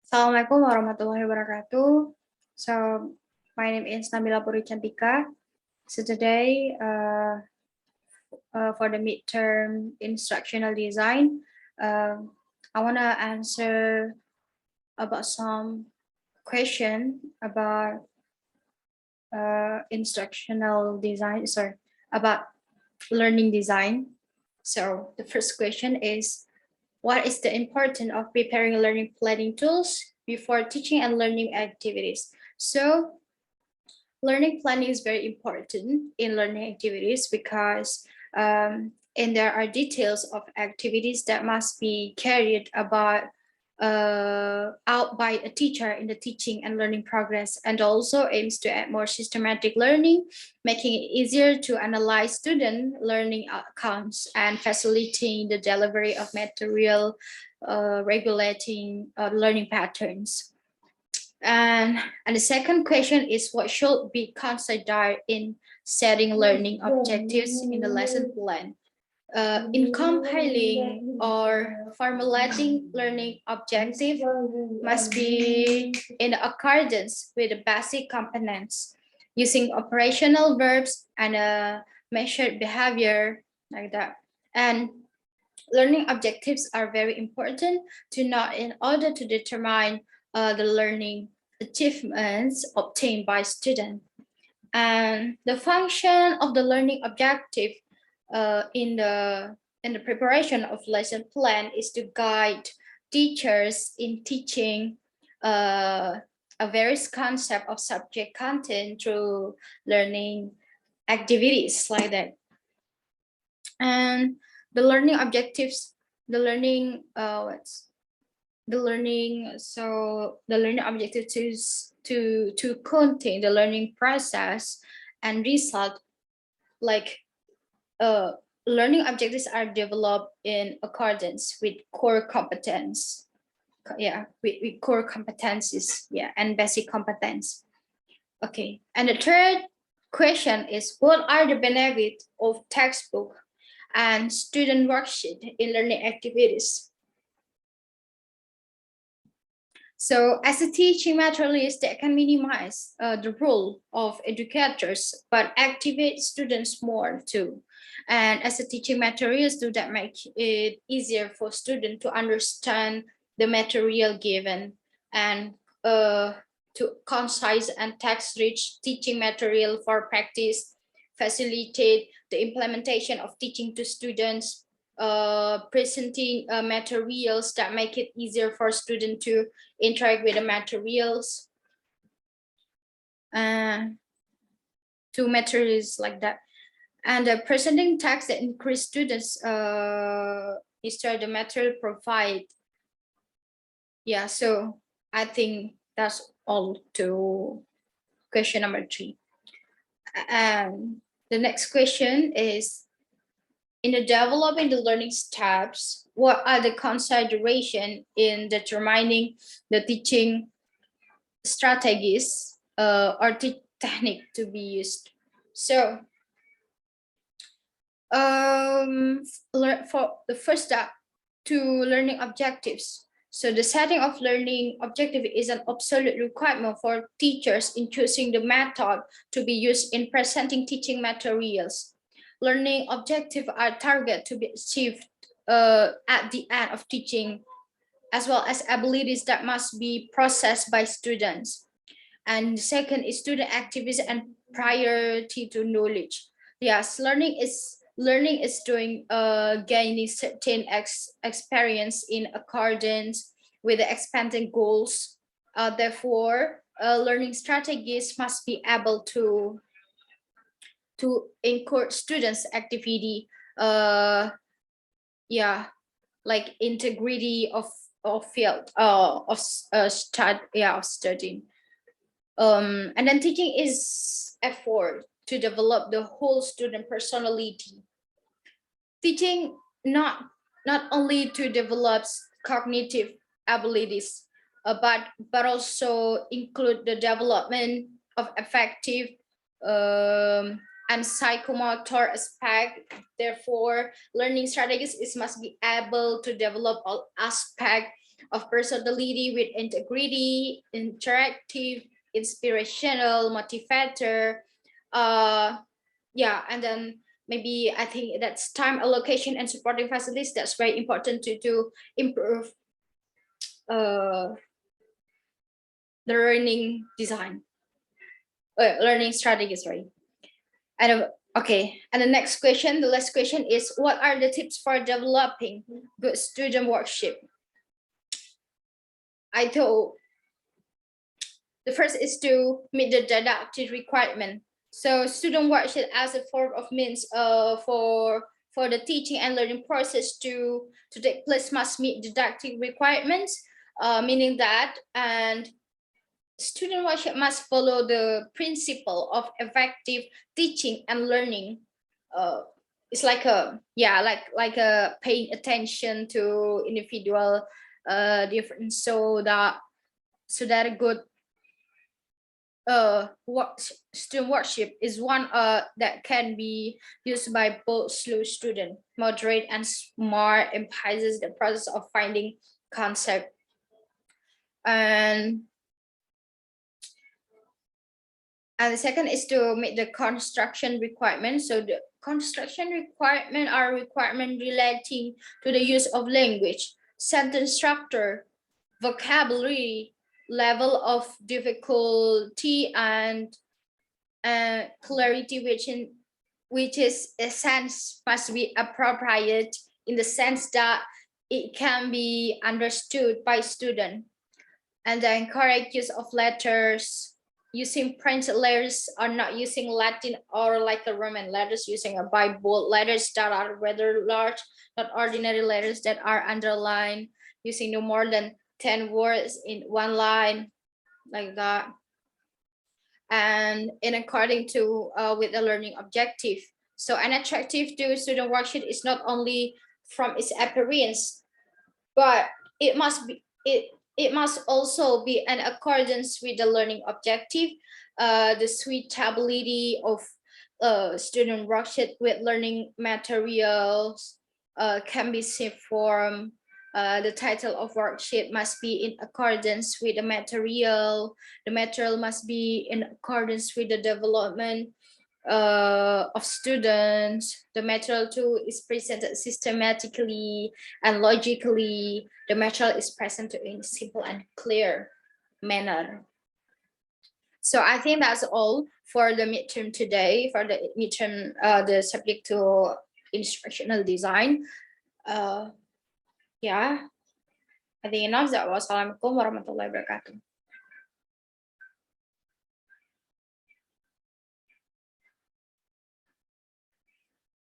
Assalamualaikum warahmatullahi wabarakatuh. So, my name is Nabila Puri Cantika. So today, for the midterm instructional design, I want to answer about some question about instructional design. Sorry, about learning design. So the first question is, what is the importance of preparing learning planning tools before teaching and learning activities? So learning planning is very important in learning activities because and there are details of activities that must be carried about out by a teacher in the teaching and learning progress, and also aims to add more systematic learning, making it easier to analyze student learning outcomes and facilitating the delivery of material, regulating learning patterns. And the second question is, what should be considered in setting learning objectives in the lesson plan? In compiling or formulating learning objective must be in accordance with the basic components, using operational verbs and a measured behavior like that. And learning objectives are very important to know in order to determine the learning achievements obtained by students. And the function of the learning objective in the preparation of lesson plan is to guide teachers in teaching a various concept of subject content through learning activities like that. And the learning objectives, the learning the learning objective is to contain the learning process and result, like learning objectives are developed in accordance with core competence, with core competencies, and basic competence. Okay, and the third question is, what are the benefits of textbook and student worksheet in learning activities? So as a teaching materialist that can minimize the role of educators, but activate students more too. And as a teaching materials, do that make it easier for students to understand the material given, and to concise and text-rich teaching material for practice, facilitate the implementation of teaching to students, presenting materials that make it easier for students to interact with the materials, to materials like that. And presenting text that increase students instead the material provide. Yeah, so I think that's all to question number 3. And the next question is, in the developing the learning steps, what are the considerations in determining the teaching strategies or technique to be used? So for the first step, to learning objectives. So the setting of learning objective is an absolute requirement for teachers in choosing the method to be used in presenting teaching materials. Learning objectives are targeted to be achieved at the end of teaching, as well as abilities that must be processed by students. And second is student activities and priority to knowledge. Yes, learning is doing gaining certain experience in accordance with the expanded goals. Therefore, learning strategies must be able to encourage students' activity, like integrity of field of studying. And then teaching is effort to develop the whole student personality. Teaching not only to develop cognitive abilities, but also include the development of effective and psychomotor aspect. Therefore, learning strategies must be able to develop all aspects of personality with integrity, interactive, inspirational, motivator. Yeah, and then maybe I think that's time allocation and supporting facilities. That's very important to improve the learning design, learning strategies, right? And okay, and the next question, the last question is, what are the tips for developing good student workshop? I thought the first is to meet the didactic requirement. So student workshop as a form of means for the teaching and learning process to take place must meet didactic requirements, meaning that and student workshop must follow the principle of effective teaching and learning. It's like a like a paying attention to individual difference, so that a good what student workshop is one that can be used by both slow student, moderate and smart, emphasizes the process of finding concept. And the second is to meet the construction requirements. So the construction requirement are requirement relating to the use of language, sentence structure, vocabulary, level of difficulty, and clarity, which is a sense must be appropriate in the sense that it can be understood by student. And the correct use of letters, using printed letters or not using Latin or like the Roman letters, using a Bible letters that are rather large, not ordinary letters that are underlined, using no more than 10 words in one line, like that. And in according to with the learning objective. So an attractive to student worksheet is not only from its appearance, but it must also be in accordance with the learning objective, the suitability of student worksheet with learning materials can be seen from the title of worksheet must be in accordance with the material. The material must be in accordance with the development of students. The material too is presented systematically and logically. The material is presented in simple and clear manner. So I think that's all for the midterm today, for the midterm, the subject to instructional design. Yeah, I think enough. That was. Assalamualaikum warahmatullahi wabarakatuh.